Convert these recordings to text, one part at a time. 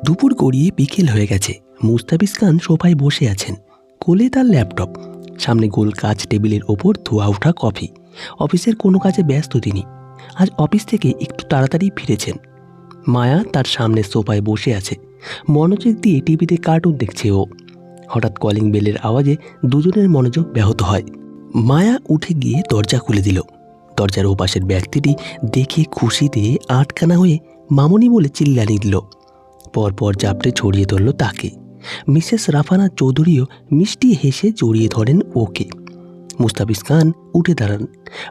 দুপুর গড়িয়ে বিকেল হয়ে গেছে। মুস্তাফিজ খান সোফায় বসে আছেন, কোলে তার ল্যাপটপ, সামনে গোল কাচ টেবিলের ওপর ধোয়া ওঠা কফি। অফিসের কোনো কাজে ব্যস্ত তিনি। আজ অফিস থেকে একটু তাড়াতাড়ি ফিরেছেন। মায়া তার সামনে সোফায় বসে আছে, মনোযোগ দিয়ে টিভিতে কার্টুন দেখছে ও। হঠাৎ কলিং বেলের আওয়াজে দুজনের মনোযোগ ব্যাহত হয়। মায়া উঠে গিয়ে দরজা খুলে দিল। দরজার ওপাশের ব্যক্তিটি দেখে খুশিতে আটকানা হয়ে মামনি বলে চিল্লানি দিল। পরপর জাপটে ছড়িয়ে ধরল তাকে। মিসেস রাফানা চৌধুরীও মিষ্টি হেসে জড়িয়ে ধরেন ওকে। মুস্তাফিজ খান উঠে দাঁড়ান।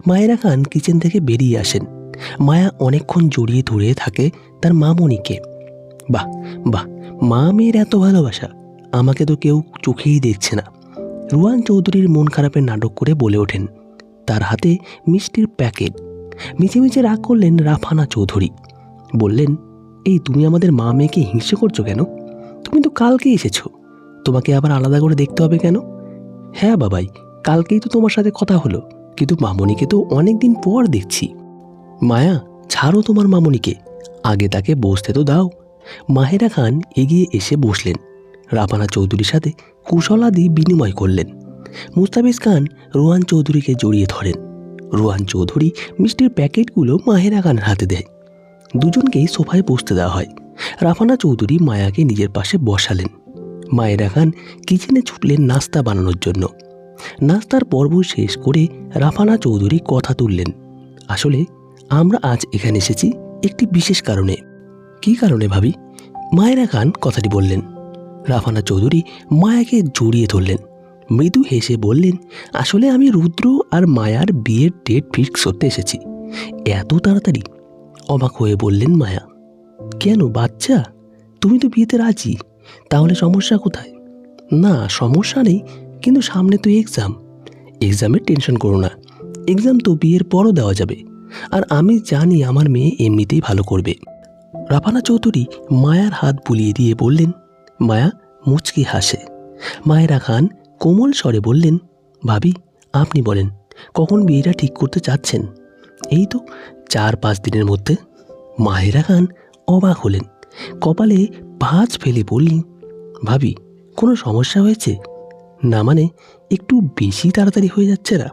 মায়েরা খান কিচেন থেকে বেরিয়ে আসেন। মায়া অনেকক্ষণ জড়িয়ে ধরে থাকে তার মামনিকে। বাহ বাহ, মা মেয়ের এত ভালোবাসা, আমাকে তো কেউ চোখেই দেখছে না। রুয়ান চৌধুরীর মন খারাপের নাটক করে বলে ওঠেন। তার হাতে মিষ্টির প্যাকেট। মিছে মিছে রাগ করলেন রাফানা চৌধুরী। বললেন, এই তুমি আমাদের মা মেয়েকে হিংসে করছো কেন? তুমি তো কালকে এসেছো, তোমাকে আবার আলাদা করে দেখতে হবে কেন? হ্যাঁ বাবাই, কালকেই তো তোমার সাথে কথা হলো, কিন্তু মামনিকে তো অনেক দিন পর দেখছি। মায়া, ছাড়ো তোমার মামনিকে, আগে তাকে বসতে তো দাও। মাহেরা খান এগিয়ে এসে বসলেন। রাফানা চৌধুরীর সাথে কুশলাদি বিনিময় করলেন। মুস্তাফিজ খান রুহান চৌধুরীকে জড়িয়ে ধরেন। রুহান চৌধুরী মিষ্টির প্যাকেটগুলো মাহেরা খানের হাতে দেয়। দুজনকেই সোফায় বসতে দেওয়া হয়। রাফানা চৌধুরী মায়াকে নিজের পাশে বসালেন। মায়েরা খান কিচেনে ছুটলেন নাস্তা বানানোর জন্য। নাস্তার পর্ব শেষ করে রাফানা চৌধুরী কথা তুললেন। আসলে আমরা আজ এখানে এসেছি একটি বিশেষ কারণে। কী কারণে ভাবি? মায়েরা খান কথাটি বললেন। রাফানা চৌধুরী মায়াকে জড়িয়ে ধরলেন। মৃদু হেসে বললেন, আসলে আমি রুদ্র আর মায়ার বিয়ের ডেট ফিক্স করতে এসেছি। এত তাড়াতাড়ি? অবাক হয়ে বললেন মায়া। কেন বাচ্চা, তুমি তো বিয়েতে রাজি, তাহলে সমস্যা কোথায়? না সমস্যা নেই, কিন্তু সামনে তো এক্সামের টেনশন করো না। এক্সাম তো বিয়ের পরও দেওয়া যাবে, আর আমি জানি আমার মেয়ে এমনিতেই ভালো করবে। রাফানা চৌধুরী মায়ার হাত বুলিয়ে দিয়ে বললেন। মায়া মুচকি হাসে। মায়েরা খান কোমল স্বরে বললেন, ভাবি আপনি বলেন, কখন বিয়েটা ঠিক করতে চাচ্ছেন? এই তো 4-5 দিনের মধ্যে। মাহেরা খান অবাক হলেন, কপালে ভাঁজ ফেলে বললেন, ভাবি কোনো সমস্যা হয়েছে? না মানে একটু বেশি তাড়াতাড়ি হয়ে যাচ্ছে না?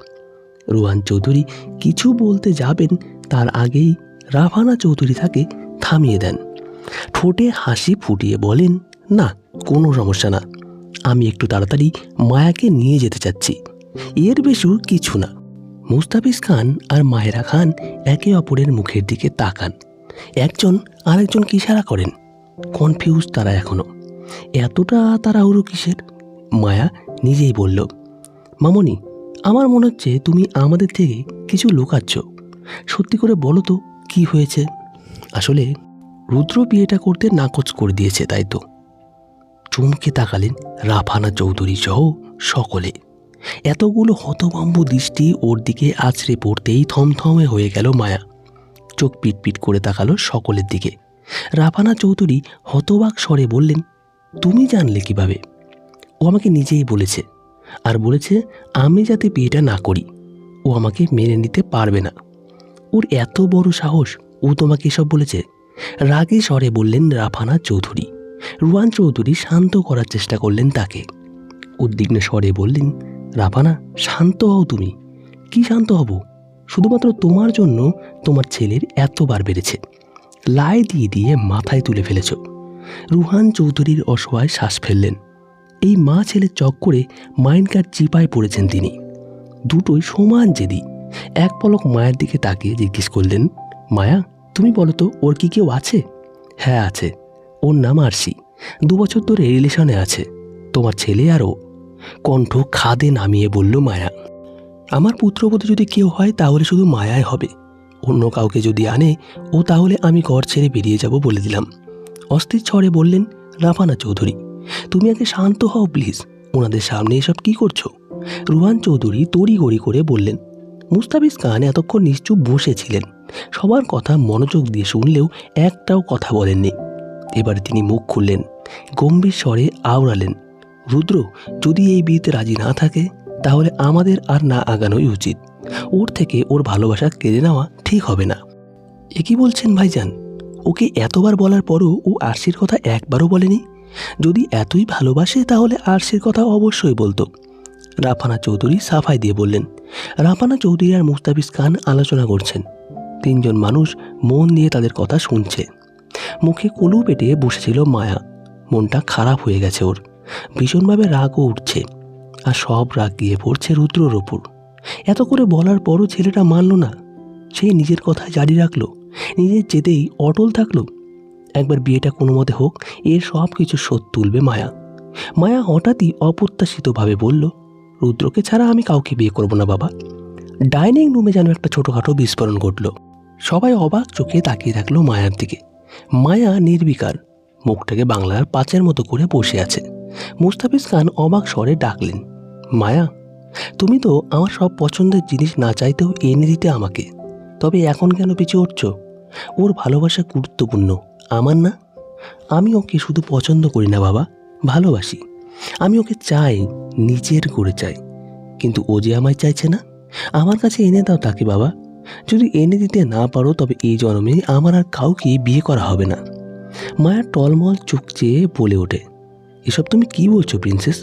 রুহান চৌধুরী কিছু বলতে যাবেন, তার আগেই রাফানা চৌধুরী তাকে থামিয়ে দেন। ঠোঁটে হাসি ফুটিয়ে বলেন, না কোনো সমস্যা না, আমি একটু তাড়াতাড়ি মায়াকে নিয়ে যেতে চাচ্ছি, এর বেশি কিছু না। মুস্তাফিজ খান আর মায়েরা খান একে অপরের মুখের দিকে তাকান। একজন আরেকজনকে ইশারা করেন। কনফিউজ তারা এখনো। এতটা তাড়াহুড়ো কিসের? মায়া নিজেই বলল, মামনি আমার মনে হচ্ছে তুমি আমাদের থেকে কিছু লুকাচ্ছ। সত্যি করে বলো তো কি হয়েছে? আসলে রুদ্র বিয়েটা করতে নাকচ করে দিয়েছে, তাই তো? চমকে তাকালেন রাফানা চৌধুরী সহ সকলে। এতগুলো হতভম্ব দৃষ্টি ওর দিকে আছড়ে পড়তেই থমথমে হয়ে গেল মায়া। চোখ পিটপিট করে তাকালো সকলের দিকে। রাফানা চৌধুরী হতবাক স্বরে বললেন, তুমি জানলে কিভাবে? ও আমাকে নিজেই বলেছে, আর বলেছে আমি যাতে বিয়েটা না করি, ও আমাকে মেনে নিতে পারবে না। ওর এত বড় সাহস, ও তোমাকে এসব বলেছে? রাগে স্বরে বললেন রাফানা চৌধুরী। রুয়ান চৌধুরী শান্ত করার চেষ্টা করলেন তাকে। উদ্বিগ্ন স্বরে বললেন, রাফানা শান্ত হও। তুমি? কি শান্ত হব? শুধুমাত্র তোমার জন্য তোমার ছেলের এতবার বেড়েছে, লাই দিয়ে দিয়ে মাথায় তুলে ফেলেছ। রুহান চৌধুরীর অসহায় শ্বাস ফেললেন। এই মা ছেলের চক্করে মাইন্ডকার চিপায় পড়েছেন তিনি। দুটোই সমান জেদি। এক পলক মায়ের দিকে তাকিয়ে জিজ্ঞেস করলেন, মায়া তুমি বলো তো, ওর কি কেউ আছে? হ্যাঁ আছে, ওর নাম আরশি। 2 বছর ধরে রিলেশনে আছে, তোমার ছেলে আর ও। কণ্ঠ খাদে নামিয়ে বলল মায়া। আমার পুত্রবধূ যদি কেউ হয় তাহলে শুধু মায়াই হবে। অন্য কাউকে যদি আনে ও, তাহলে আমি ঘর ছেড়ে বেরিয়ে যাব বলে দিলাম। অস্থির স্বরে বললেন রাফানা চৌধুরী। তুমি আগে শান্ত হও প্লিজ, ওনাদের সামনে এসব কি করছো? রুহান চৌধুরী তড়িঘড়ি করে বললেন। মুস্তাফিজ খান এতক্ষণ নিশ্চুপ বসেছিলেন, সবার কথা মনোযোগ দিয়ে শুনলেও একটাও কথা বলেননি। এবার তিনি মুখ খুললেন, গম্ভীর স্বরে আওড়ালেন, রুদ্র যদি এই বিয়েতে রাজি না থাকে তাহলে আমাদের আর না আগানোই উচিত। ওর থেকে ওর ভালোবাসা কেড়ে নেওয়া ঠিক হবে না। এ কি বলছেন ভাইজান? ও ওকে এতবার বলার পরও ও আরশির কথা একবারও বলেনি। যদি এতই ভালোবাসে তাহলে আরশির কথা অবশ্যই বলতো। রাফানা চৌধুরী সাফাই দিয়ে বললেন। রাফানা চৌধুরী আর মুস্তাফিজ খান আলোচনা করছেন। তিনজন মানুষ মন দিয়ে তাদের কথা শুনছে। মুখে কলু পেটে বসেছিল মায়া। মনটা খারাপ হয়ে গেছে ওর। ভীষণভাবে রাগও উঠছে, আর সব রাগ গিয়ে পড়ছে রুদ্রর ওপর। এত করে বলার পরও ছেলেটা মানল না। সে নিজের কথা জারি রাখলো, নিজের জেদেই অটল থাকলো। একবার বিয়েটা কোনো মতে হোক, এর সব কিছু শোধ তুলবে মায়া। মায়া হঠাৎই অপ্রত্যাশিতভাবে বলল, রুদ্রকে ছাড়া আমি কাউকে বিয়ে করব না বাবা। ডাইনিং রুমে যেন একটা ছোটোখাটো বিস্ফোরণ ঘটল। সবাই অবাক চোখে তাকিয়ে থাকলো মায়ার দিকে। মায়া নির্বিকার, মুখটাকে বাংলার পাঁচের মতো করে বসে আছে। মুস্তাফিজ খান অবাক স্বরে ডাকলেন, মায়া, তুমি তো আমার সব পছন্দের জিনিস না চাইতেও এনে দিতে আমাকে, তবে এখন কেন পিছু উঠছ? ওর ভালোবাসা গুরুত্বপূর্ণ, আমার না? আমি ওকে শুধু পছন্দ করি না বাবা, ভালোবাসি। আমি ওকে চাই, নিজের করে চাই। কিন্তু ও যে আমায় চাইছে না। আমার কাছে এনে দাও তাকে বাবা। যদি এনে দিতে না পারো তবে এই জন্মে আমার আর কাউকে বিয়ে করা হবে না। মায়া টলমল চোখ চেয়ে বলে ওঠে, এসব তুমি কি বলছো প্রিন্সেস?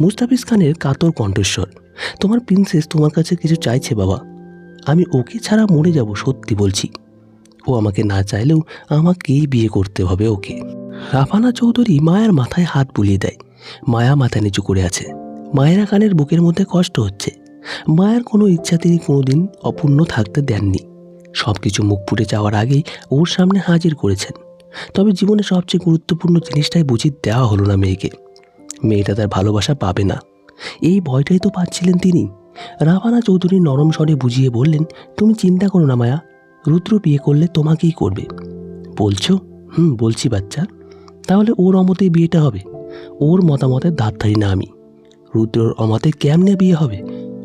মুস্তাফিজ খানের কাতর কণ্ঠস্বর, তোমার প্রিন্সেস তোমার কাছে কিছু চাইছে বাবা। আমি ওকে ছাড়া মরে যাব, সত্যি বলছি। ও আমাকে না চাইলেও আমাকেই বিয়ে করতে হবে ওকে। রাফানা চৌধুরী মায়ের মাথায় হাত বুলিয়ে দেয়। মায়া মাথা নিচু করে আছে। মায়েরা খানের বুকের মধ্যে কষ্ট হচ্ছে। মায়ের কোনো ইচ্ছা তিনি কোনোদিন অপূর্ণ থাকতে দেননি। সব কিছু মুখ ফুটে যাওয়ার আগেই ওর সামনে হাজির করেছেন। তবে জীবনে সবচেয়ে গুরুত্বপূর্ণ জিনিসটাই বুঝি দেওয়া হলো না মেয়েকে। মেয়েটা তার ভালোবাসা পাবে না, এই ভয়টাই তো পাচ্ছিলেন তিনি। রাফানা চৌধুরী নরম স্বরে বুঝিয়ে বললেন, তুমি চিন্তা করো না মায়া, রুদ্র বিয়ে করলে তোমাকেই করবে। বলছো? বলছি বাচ্চা। তাহলে ওর অমতেই বিয়েটা হবে। ওর মতামতের ধারধারি না আমি। রুদ্রর অমতে কেমনে বিয়ে হবে?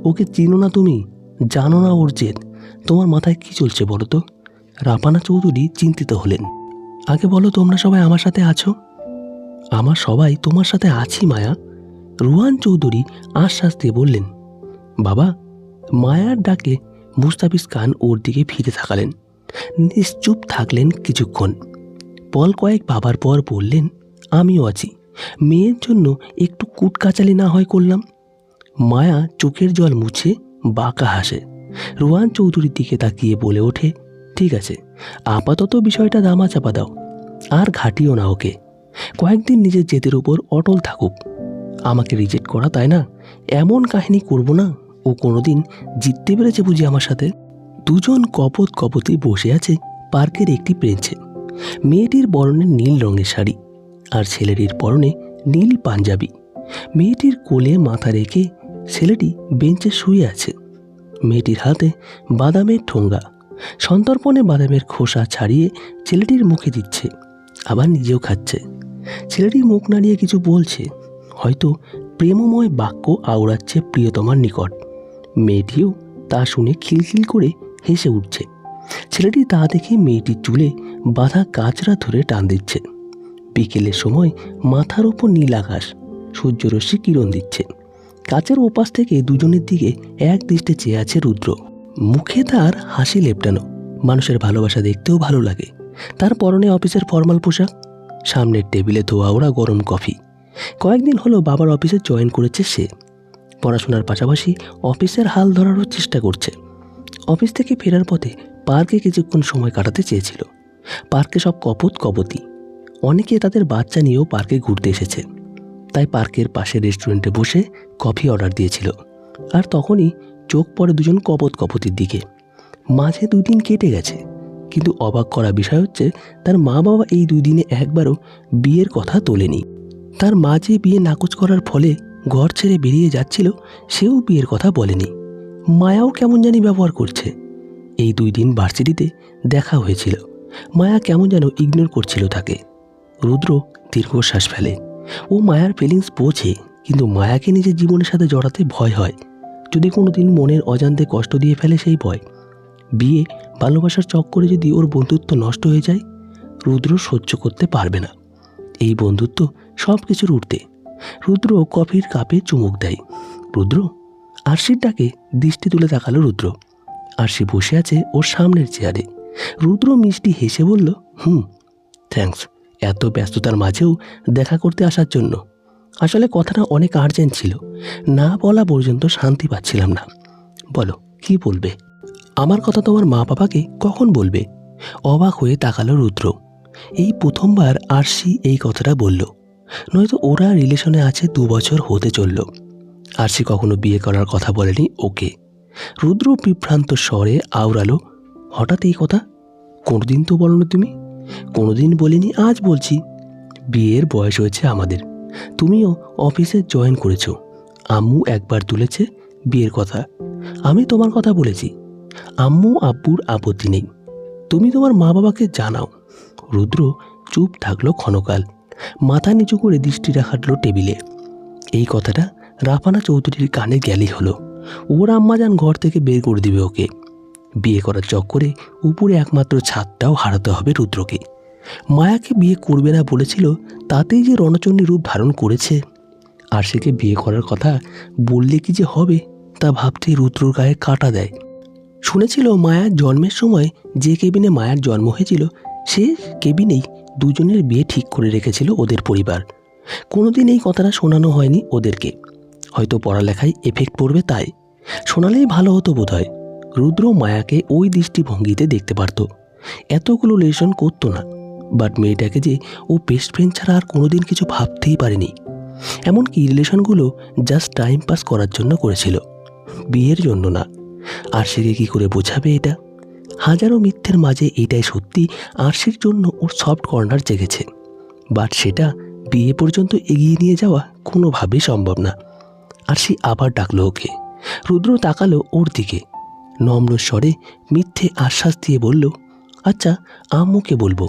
ওকে চিনো না তুমি, জানো না ওর জেদ। তোমার মাথায় কি চলছে বলো তো? রাফানা চৌধুরী চিন্তিত হলেন। আগে বলো, তোমরা সবাই আমার সাথে আছো? আমার সবাই তোমার সাথে আছি মায়া, রুহান চৌধুরী আশ্বাস দিয়ে বললেন। বাবা, মায়ার ডাকে মুস্তাফিজ খান ওর দিকে ফিরে তাকালেন। নিশ্চুপ থাকলেন কিছুক্ষণ। পল কয়েক ভাবার পর বললেন, আমিও আছি। মেয়ের জন্য একটু কুটকাচালি না হয় করলাম। মায়া চোখের জল মুছে বাঁকা হাসে। রুহান চৌধুরীর দিকে তাকিয়ে বলে ওঠে, ঠিক আছে, আপাতত বিষয়টা দামাচাপা দাও, আর ঘাটিও না ওকে। কয়েকদিন নিজের জেদের উপর অটল থাকুক। আমাকে রিজেক্ট করা, তাই না? এমন কাহিনী করব না ও কোনোদিন জিততে পেরেছে বুঝি আমার সাথে। দুজন কপত কপতি বসে আছে পার্কের একটি বেঞ্চে। মেয়েটির পরনে নীল রঙের শাড়ি, আর ছেলেটির পরনে নীল পাঞ্জাবি। মেয়েটির কোলে মাথা রেখে ছেলেটি বেঞ্চে শুয়ে আছে। মেয়েটির হাতে বাদামের ঠোঙ্গা। সন্তর্পণে বাদামের খোসা ছাড়িয়ে ছেলেটির মুখে দিচ্ছে, আবার নিজেও খাচ্ছে। ছেলেটি মুখ নাড়িয়ে কিছু বলছে, হয়তো প্রেমময় বাক্য আওড়াচ্ছে প্রিয়তমার নিকট। মেয়েটিও তা শুনে খিলখিল করে হেসে উঠছে। ছেলেটি তা দেখে মেয়েটির চুলে বাঁধা কাচরা ধরে টান দিচ্ছে। বিকেলের সময় মাথার ওপর নীল আকাশ, সূর্যরশ্মি কিরণ দিচ্ছে। কাচের ওপাশ থেকে দুজনের দিকে এক দৃষ্টে চেয়ে আছে রুদ্র। মুখে তার হাসি লেপটানো। মানুষের ভালোবাসা দেখতেও ভালো লাগে। তার পরনে অফিসের ফর্মাল পোশাক, সামনের টেবিলে ধোয়া ওরা গরম কফি। কয়েকদিন হলো বাবার অফিসে জয়েন করেছে সে। পড়াশোনার পাশাপাশি অফিসের হাল ধরারও চেষ্টা করছে। অফিস থেকে ফেরার পথে পার্কে কিছুক্ষণ সময় কাটাতে চেয়েছিল। পার্কে সব কপত কপতি, অনেকে তাদের বাচ্চা নিয়েও পার্কে ঘুরতে এসেছে। তাই পার্কের পাশে রেস্টুরেন্টে বসে কফি অর্ডার দিয়েছিল। আর তখনই চোখ পড়ে দুজন কপত কপতির দিকে। মাঝে 2 দিন কেটে গেছে, কিন্তু অবাক করা বিষয় হচ্ছে তার মা বাবা এই 2 দিনে একবারও বিয়ের কথা তোলেনি। তার মা যে বিয়ে নাকচ করার ফলে ঘর ছেড়ে বেরিয়ে যাচ্ছিল, সেও বিয়ের কথা বলেনি। মায়াও কেমন জানি ব্যবহার করছে। এই 2 দিন ভার্সিটিতে দেখা হয়েছিল। মায়া কেমন যেন ইগনোর করছিল তাকে। রুদ্র দীর্ঘশ্বাস ফেলে। ও মায়ার ফিলিংস বোঝে, কিন্তু মায়াকে নিজের জীবনের সাথে জড়াতে ভয় হয়। যদি কোনোদিন মনের অজান্তে কষ্ট দিয়ে ফেলে সেই ভয়। বিয়ে ভালোবাসার চক্করে যদি ওর বন্ধুত্ব নষ্ট হয়ে যায়, রুদ্র সহ্য করতে পারবে না। এই বন্ধুত্ব সব কিছুর ঊর্ধ্বে। রুদ্র কফির কাপে চুমুক দেয়। রুদ্র, আরশির ডাকে দৃষ্টি তুলে তাকালো রুদ্র। আরশি বসে আছে ওর সামনের চেয়ারে। রুদ্র মিষ্টি হেসে বলল, থ্যাঙ্কস এত ব্যস্ততার মাঝেও দেখা করতে আসার জন্য। আসলে কথাটা অনেক আর্জেন্ট ছিল, না বলা পর্যন্ত শান্তি পাচ্ছিলাম না। বলো কি বলবে? আমার কথা তোমার মা বাবাকে কখন বলবে? অবাক হয়ে তাকালো রুদ্র। এই প্রথমবার আরশি এই কথাটা বলল, নয়তো ওরা রিলেশনে আছে 2 বছর হতে চলল। আরশি কখনো বিয়ে করার কথা বলেনি ওকে। রুদ্র বিভ্রান্ত স্বরে আওড়ালো, হঠাৎ এই কথা? কোনোদিন তো বলো না তুমি। কোনোদিন বলিনি, আজ বলছি। বিয়ের বয়স হয়েছে আমাদের, তুমিও অফিসে জয়েন করেছো। আম্মু একবার তুলেছে বিয়ের কথা, আমি তোমার কথা বলেছি। আম্মু আব্বুর আপত্তি নেই, তুমি তোমার মা বাবাকে জানাও। রুদ্র চুপ থাকলো ক্ষণকাল, মাথা নিচু করে দৃষ্টি রাখালো টেবিলে। এই কথাটা রাফানা চৌধুরীর কানে গেলেই হলো, ওর আম্মাজান ঘর থেকে বের করে দিবে ওকে। বিয়ে করার চক্করে উপরে একমাত্র ছাদটাও হারাতে হবে রুদ্রকে। মায়াকে বিয়ে করবে না বলেছিল, তাতেই যে রণচণ্ডী রূপ ধারণ করেছে। আর সেকে বিয়ে করার কথা বললে কি যে হবে তা ভাবতেই রুদ্রর গায়ে কাঁটা দেয়। শুনেছিল মায়ার জন্মের সময় যে কেবিনে মায়ার জন্ম হয়েছিল সে কেবিনেই দুজনের বিয়ে ঠিক করে রেখেছিল ওদের পরিবার। কোনোদিন এই কথাটা শোনানো হয়নি ওদেরকে, হয়তো পড়ালেখায় এফেক্ট পড়বে তাই। শোনালেই ভালো হতো বোধহয়। রুদ্র মায়াকে ওই দৃষ্টিভঙ্গিতে দেখতে পারত, এতগুলো রিলেশন করতো না। বাট মেয়েটাকে যে ও বেস্ট ফ্রেন্ড ছাড়া আর কোনোদিন কিছু ভাবতেই পারেনি। এমনকি রিলেশনগুলো জাস্ট টাইম পাস করার জন্য করেছিল, বিয়ের জন্য না। আরশিকে কী করে বোঝাবে এটা? হাজারো মিথ্যের মাঝে এটাই সত্যি, আরশির জন্য ওর সফট কর্নার জেগেছে। বাট সেটা বিয়ে পর্যন্ত এগিয়ে নিয়ে যাওয়া কোনোভাবেই সম্ভব না। আরশি আবার ডাকলো ওকে। রুদ্র তাকালো ওর দিকে, নম্র স্বরে মিথ্যে আশ্বাস দিয়ে বলল, আচ্ছা আম্মুকে বলবো।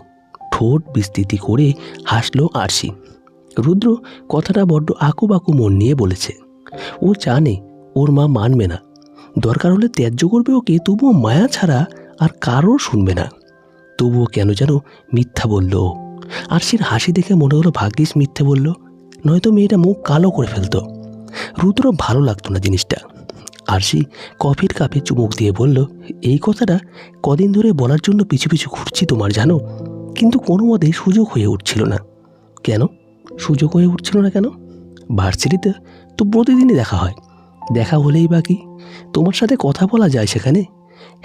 ঠোঁট বিস্তৃতি করে হাসলো আরশি। রুদ্র কথাটা বড্ড আকুবাকু মন নিয়ে বলেছে। ও জানে ওর মা মানবে না, দরকার হলে ত্যায্য করবে ওকে, তবুও মায়া ছাড়া আর কারোর শুনবে না। তবুও কেন যেন মিথ্যা বলল। আরশির হাসি দেখে মনে হলো ভাগ্যিস মিথ্যে বলল, নয়তো মেয়েটা মুখ কালো করে ফেলতো। রুদ্র ভালো লাগতো না জিনিসটা। আরশি কফির কাপে চুমুক দিয়ে বলল, এই কথাটা কদিন ধরে বলার জন্য পিছু পিছু ঘুরছি তোমার, জানো, কিন্তু কোনো মতেই সুযোগ হয়ে উঠছিল না। কেন সুযোগ হয়ে উঠছিল না কেন? ভার্সিটিতে তো প্রতিদিনই দেখা হয়, দেখা হলেই বাকি তোমার সাথে কথা বলা যায় সেখানে,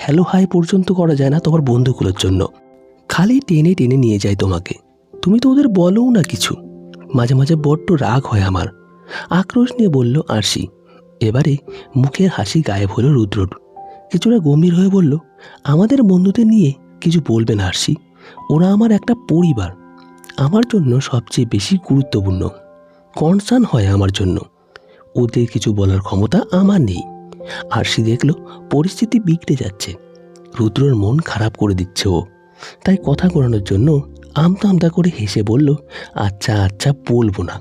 হ্যালো হাই পর্যন্ত করা যায় না তোমার বন্ধুগুলোর জন্য। খালি টেনে টেনে নিয়ে যায় তোমাকে, তুমি তো ওদের বলোও না কিছু। মাঝে মাঝে বড্ড রাগ হয় আমার, আক্রোশ নিয়ে বলল আরশি। এবারে মুখের হাসি গায়েব হলো রুদ্রর। কিছুটা গম্ভীর হয়ে বলল, আমাদের বন্ধুদের নিয়ে কিছু বলবে না আরশি, ওরা আমার একটা পরিবার, আমার জন্য সবচেয়ে বেশি গুরুত্বপূর্ণ, কনসার্ন হয় আমার জন্য। ওদের কিছু বলার ক্ষমতা আমার নেই। আরশি দেখল পরিস্থিতি বিগড়ে যাচ্ছে, রুদ্রর মন খারাপ করে দিচ্ছে ও। তাই কথা ঘোরানোর জন্য আমতা আমতা করে হেসে বলল, আচ্ছা আচ্ছা বলবো না,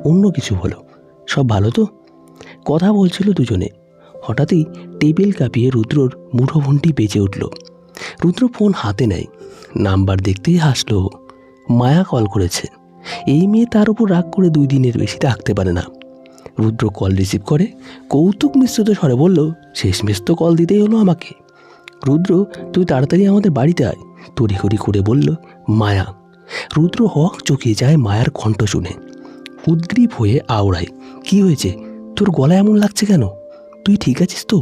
অন্য কিছু বলো, সব ভালো তো? কথা বলছিল দুজনে, হঠাৎই টেবিল কাঁপিয়ে রুদ্রর মুঠোফোনটি বেজে উঠল। রুদ্র ফোন হাতে নেয়, নাম্বার দেখতেই হাসলো। মায়া কল করেছে। এই মেয়ে তার উপর রাগ করে 2 দিনের বেশি রাখতে পারে না। রুদ্র কল রিসিভ করে কৌতুক মিশ্রিত স্বরে বলল, শেষমেশ তো কল দিতেই হলো আমাকে। রুদ্র তুই তাড়াতাড়ি আমাদের বাড়িতে আয়, তড়িঘড়ি করে বলল মায়া। রুদ্র হক চকিয়ে যায় মায়ার কণ্ঠ শুনে, উদ্গ্রীব হয়ে আওড়ায়, কি হয়েছে তোর, গলা এমন লাগছে কেন? তুই ঠিক আছিস তো?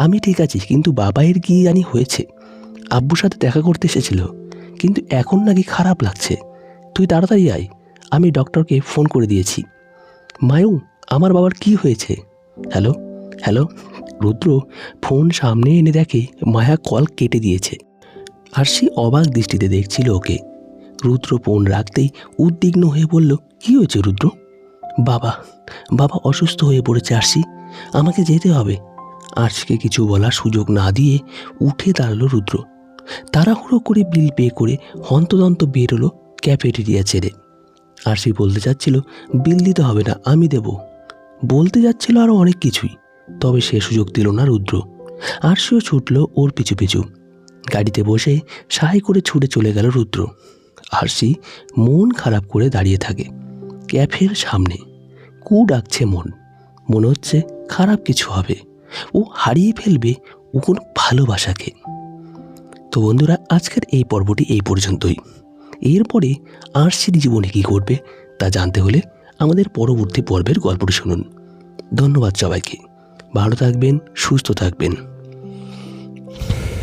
আমি ঠিক আছি, কিন্তু বাবাইয়ের কি জানি হয়েছে, আব্বুর সাথে দেখা করতে এসেছিল, কিন্তু এখন নাকি খারাপ লাগছে। তুই তাড়াতাড়ি আয়, আমি ডক্টরকে ফোন করে দিয়েছি। মায়ু আমার বাবার কি হয়েছে? Hello hello. রুদ্র ফোন সামনে এনে দেখে মায়া কল কেটে দিয়েছে। আরশি অবাক দৃষ্টিতে দেখছিল ওকে। রুদ্র ফোন রাখতেই উদ্বিগ্ন হয়ে বলল, কি হয়েছে রুদ্র? বাবা বাবা অসুস্থ হয়ে পড়েছে আরশি, আমাকে যেতে হবে। আরশিকে কিছু বলার সুযোগ না দিয়ে উঠে দাঁড়ালো রুদ্র। তাড়াহুড়ো করে বিল পে করে হন্তদন্ত বেরোলো ক্যাফেটেরিয়া ছেড়ে। আরশি বলতে যাচ্ছিল, বিল দিতে হবে না, আমি দেব। বলতে যাচ্ছিল আরও অনেক কিছুই, তবে সে সুযোগ দিল না রুদ্র। আরশিও ছুটল ওর পিছু পিছু। গাড়িতে বসে সাই করে ছুটে চলে গেল রুদ্র। আরশি মন খারাপ করে দাঁড়িয়ে থাকে ক্যাফের সামনে। কু ডাকছে মন, মনে হচ্ছে খারাপ কিছু হবে, ও হারিয়ে ফেলবে ও কোনো ভালোবাসাকে। তো বন্ধুরা, আজকের এই পর্বটি এই পর্যন্তই। এরপরে আরশির জীবনে কী ঘটবে তা জানতে হলে আমাদের পরবর্তী পর্বের গল্পটি শুনুন। ধন্যবাদ সবাইকে। ভালো থাকবেন, সুস্থ থাকবেন।